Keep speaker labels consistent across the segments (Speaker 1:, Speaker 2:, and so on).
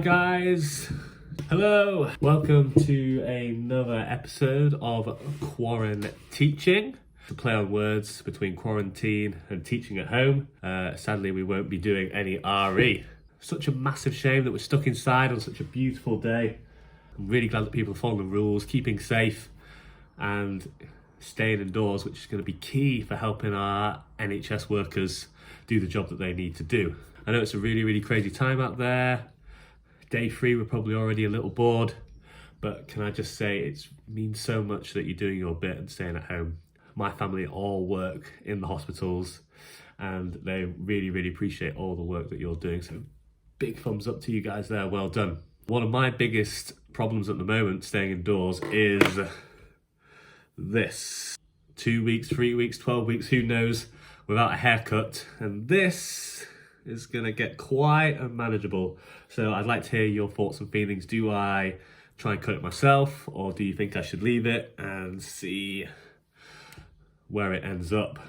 Speaker 1: guys, hello, welcome to another episode of QuaranTeaching. To play on words between quarantine and teaching at home. Sadly, we won't be doing any RE. Such a massive shame that we're stuck inside on such a beautiful day. I'm really glad that people are following the rules, keeping safe and staying indoors, which is going to be key for helping our NHS workers do the job that they need to do. I know it's a really crazy time out there. Day 3, we're probably already a little bored, but can I just say it means so much that you're doing your bit and staying at home. My family all work in the hospitals and they really appreciate all the work that you're doing. So big thumbs up to you guys there, well done. One of my biggest problems at the moment staying indoors is this. 2 weeks, 3 weeks, 12 weeks, who knows, without a haircut. And this is gonna get quite unmanageable. So I'd like to hear your thoughts and feelings. Do I try and cut it myself, or do you think I should leave it and see where it ends up?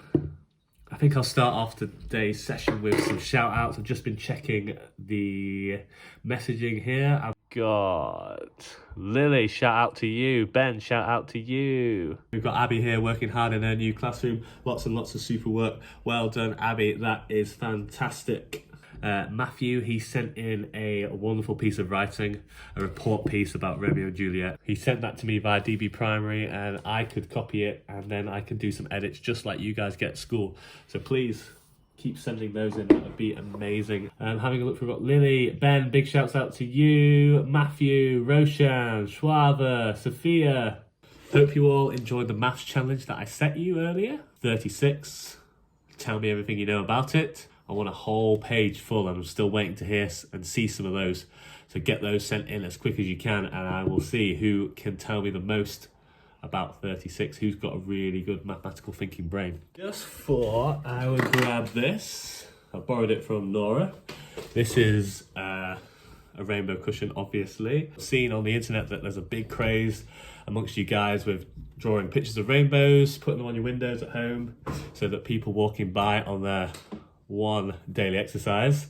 Speaker 1: I think I'll start off today's session with some shout outs. I've just been checking the messaging here. I've got Lily, shout out to you. Ben, shout out to you. We've got Abby here working hard in her new classroom. Lots and lots of super work. Well done, Abby. That is fantastic. Matthew, he sent in a wonderful piece of writing, a report piece about Romeo and Juliet. He sent that to me via DB Primary and I could copy it and then I can do some edits just like you guys get at school. So please keep sending those in, that would be amazing. Having a look through, we've got Lily, Ben, big shouts out to you, Matthew, Roshan, Schwaber, Sophia. Hope you all enjoyed the maths challenge that I set you earlier. 36, tell me everything you know about it. I want a whole page full and I'm still waiting to hear and see some of those. So get those sent in as quick as you can and I will see who can tell me the most about 36, who's got a really good mathematical thinking brain. Just for, I would grab this. I borrowed it from Nora. This is a rainbow cushion, obviously. I've seen on the internet that there's a big craze amongst you guys with drawing pictures of rainbows, putting them on your windows at home so that people walking by on their one daily exercise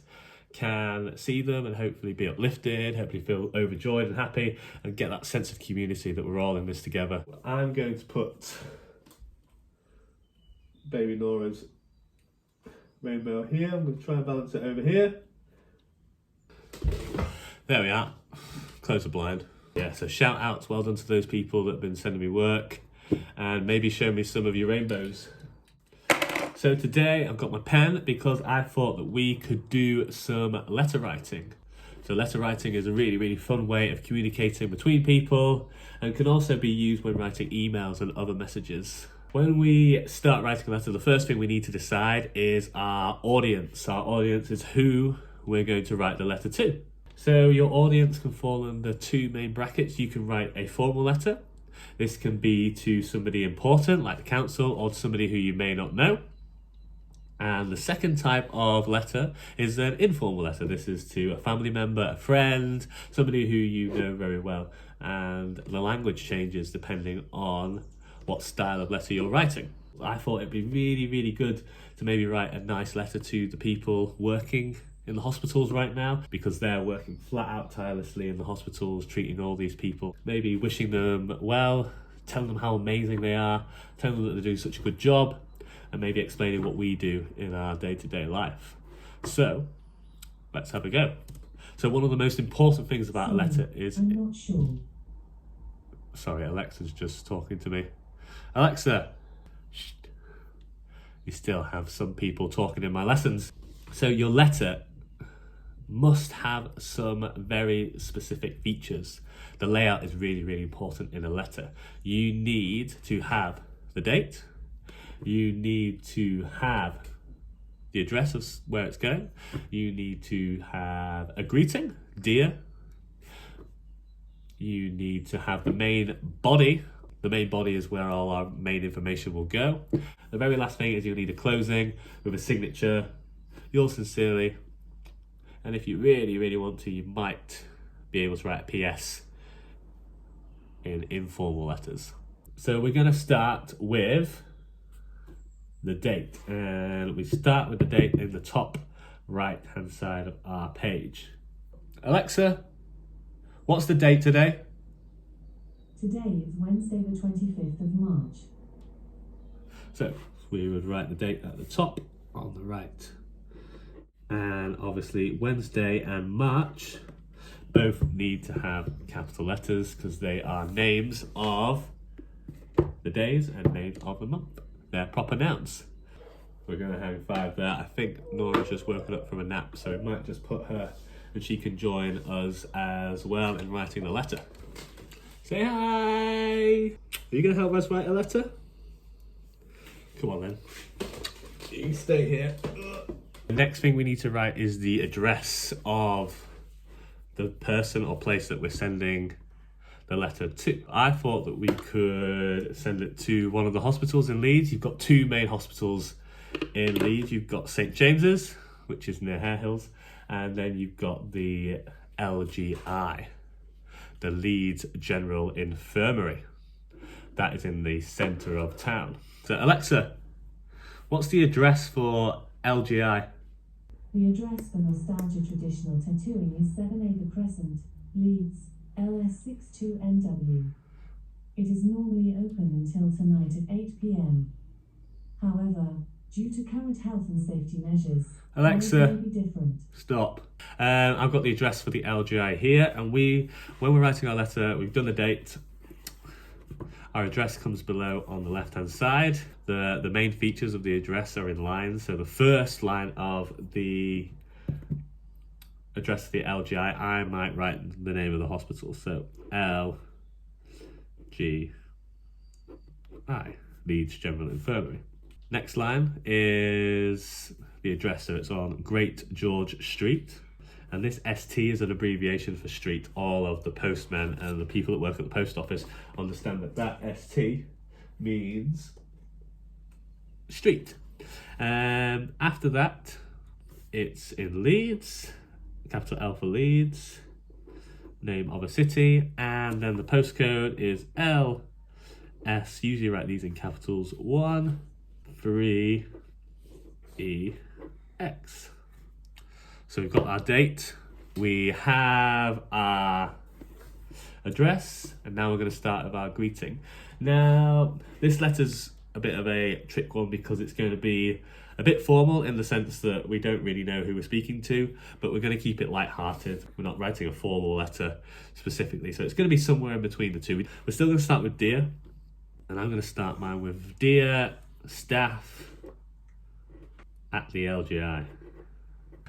Speaker 1: can see them and hopefully be uplifted, hopefully feel overjoyed and happy and get that sense of community that we're all in this together. I'm going to put baby Nora's rainbow here. I'm going to try and balance it over here. There we are. Close the blind. Yeah, so shout outs, well done to those people that have been sending me work and maybe show me some of your rainbows. So today I've got my pen because I thought that we could do some letter writing. So letter writing is a really fun way of communicating between people and can also be used when writing emails and other messages. When we start writing a letter, the first thing we need to decide is our audience. Our audience is who we're going to write the letter to. So your audience can fall under 2 main brackets. You can write a formal letter. This can be to somebody important like the council or to somebody who you may not know. And the second type of letter is an informal letter. This is to a family member, a friend, somebody who you know very well. And the language changes depending on what style of letter you're writing. I thought it'd be really good to maybe write a nice letter to the people working in the hospitals right now because they're working flat out tirelessly in the hospitals, treating all these people. Maybe wishing them well, telling them how amazing they are, telling them that they're doing such a good job, and maybe explaining what we do in our day-to-day life. So, let's have a go. So one of the most important things about a letter is...
Speaker 2: I'm not sure.
Speaker 1: Sorry, Alexa's just talking to me. Alexa! Shh. You still have some people talking in my lessons. So your letter must have some very specific features. The layout is really important in a letter. You need to have the date. You need to have the address of where it's going. You need to have a greeting, dear. You need to have the main body. The main body is where all our main information will go. The very last thing is you'll need a closing with a signature, yours sincerely. And if you really want to, you might be able to write a PS in informal letters. So we're going to start with the date, and we start with the date in the top right hand side of our page. Alexa, What's the date today?
Speaker 2: Today is Wednesday the 25th of March.
Speaker 1: So we would write the date at the top on the right. And obviously Wednesday and March both need to have capital letters because they are names of the days and names of the month. They're proper nouns. We're going to hang five there. I think Nora's just woken up from a nap, so we might just put her and she can join us as well in writing the letter. Say hi! Are you going to help us write a letter? Come on then. You stay here. The next thing we need to write is the address of the person or place that we're sending the letter to. I thought that we could send it to one of the hospitals in Leeds. You've got two main hospitals in Leeds. You've got St James's, which is near Hare Hills, and then you've got the LGI, the Leeds General Infirmary. That is in the centre of town. So Alexa, what's the address for LGI?
Speaker 2: The address for Nostalgia Traditional Tattooing is 7A The Crescent, Leeds, LS62NW. It is normally open until tonight at 8 p.m. However, due to current health and safety measures,
Speaker 1: Alexa,
Speaker 2: may be different.
Speaker 1: Stop. I've got the address for the LGI here, and when we're writing our letter, we've done the date. Our address comes below on the left-hand side. The main features of the address are in lines. So the first line of the address of the LGI, I might write the name of the hospital. So LGI, Leeds General Infirmary. Next line is the address, so it's on Great George Street. And this ST is an abbreviation for street. All of the postmen and the people that work at the post office understand that ST means street. After that, it's in Leeds, capital L for Leeds, name of a city, and then the postcode is LS, usually write these in capitals, 13EX. So we've got our date, we have our address, and now we're going to start with our greeting. Now, this letter's a bit of a trick one because it's going to be a bit formal in the sense that we don't really know who we're speaking to, but we're going to keep it light-hearted. We're not writing a formal letter specifically, so it's going to be somewhere in between the two. We're still going to start with Dear, and I'm going to start mine with Dear Staff at the LGI.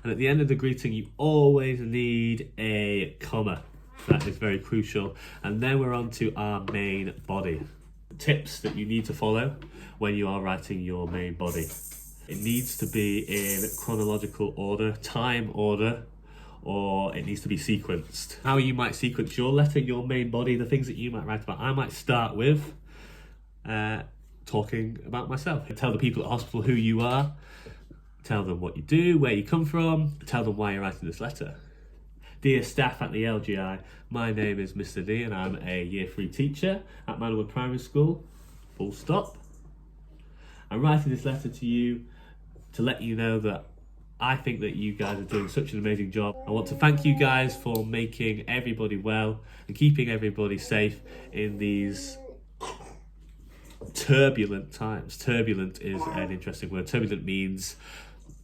Speaker 1: And at the end of the greeting, you always need a comma. That is very crucial. And then we're on to our main body. Tips that you need to follow when you are writing your main body. It needs to be in chronological order, time order, or it needs to be sequenced. How you might sequence your letter, your main body, the things that you might write about. I might start with talking about myself. Tell the people at the hospital who you are. Tell them what you do, where you come from, tell them why you're writing this letter. Dear staff at the LGI, my name is Mr. D and I'm a Year 3 teacher at Manorwood Primary School, full stop. I'm writing this letter to you to let you know that I think that you guys are doing such an amazing job. I want to thank you guys for making everybody well and keeping everybody safe in these turbulent times. Turbulent is an interesting word. Turbulent means,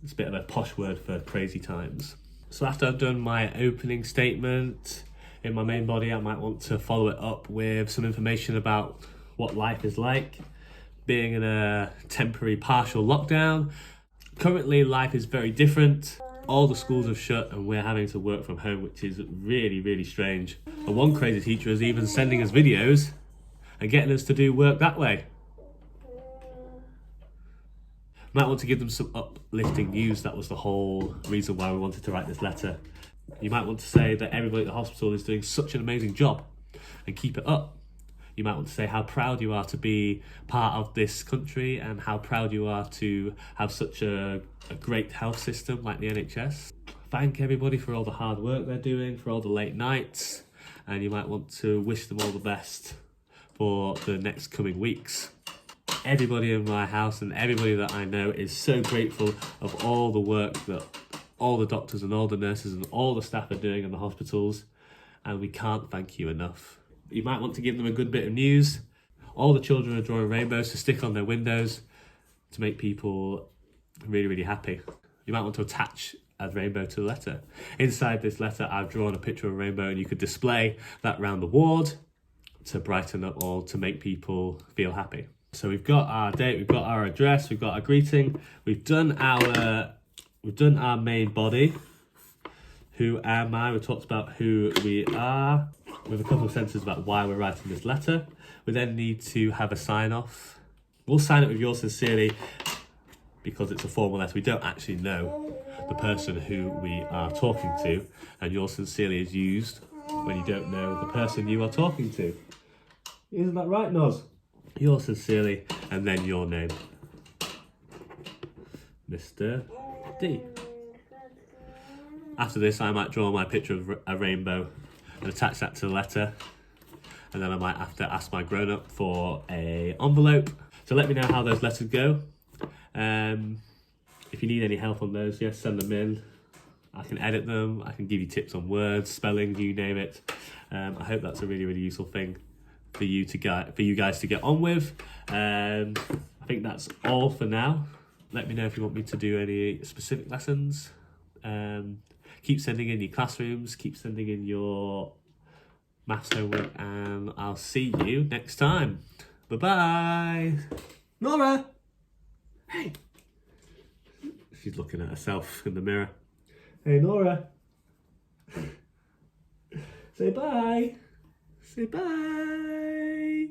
Speaker 1: it's a bit of a posh word for crazy times. So after I've done my opening statement in my main body, I might want to follow it up with some information about what life is like, being in a temporary partial lockdown. Currently, life is very different. All the schools have shut and we're having to work from home, which is really, really strange. And one crazy teacher is even sending us videos and getting us to do work that way. Might want to give them some uplifting news. That was the whole reason why we wanted to write this letter. You might want to say that everybody at the hospital is doing such an amazing job and keep it up. You might want to say how proud you are to be part of this country and how proud you are to have such a great health system like the NHS. Thank everybody for all the hard work they're doing, for all the late nights, and you might want to wish them all the best for the next coming weeks. Everybody in my house and everybody that I know is so grateful of all the work that all the doctors and all the nurses and all the staff are doing in the hospitals. and we can't thank you enough. You might want to give them a good bit of news. All the children are drawing rainbows to stick on their windows to make people really, really happy. You might want to attach a rainbow to the letter. Inside this letter, I've drawn a picture of a rainbow, and you could display that round the ward to brighten up or to make people feel happy. So we've got our date, we've got our address, we've got our greeting, we've done our main body. Who am I? We talked about who we are, with a couple of sentences about why we're writing this letter. We then need to have a sign off. We'll sign it with yours sincerely because it's a formal letter. We don't actually know the person who we are talking to, and yours sincerely is used when you don't know the person you are talking to. Isn't that right, Noz? Yours sincerely, and then your name. Mr. D. After this, I might draw my picture of a rainbow and attach that to the letter. And then I might have to ask my grown-up for an envelope. So let me know how those letters go. If you need any help on those, yes, send them in. I can edit them. I can give you tips on words, spelling, you name it. I hope that's a really, really useful thing for you guys to get on with. I think that's all for now. Let me know if you want me to do any specific lessons. Keep sending in your classrooms, keep sending in your maths homework, and I'll see you next time. Bye-bye. Nora! Hey! She's looking at herself in the mirror. Hey, Nora. Say bye. Say bye.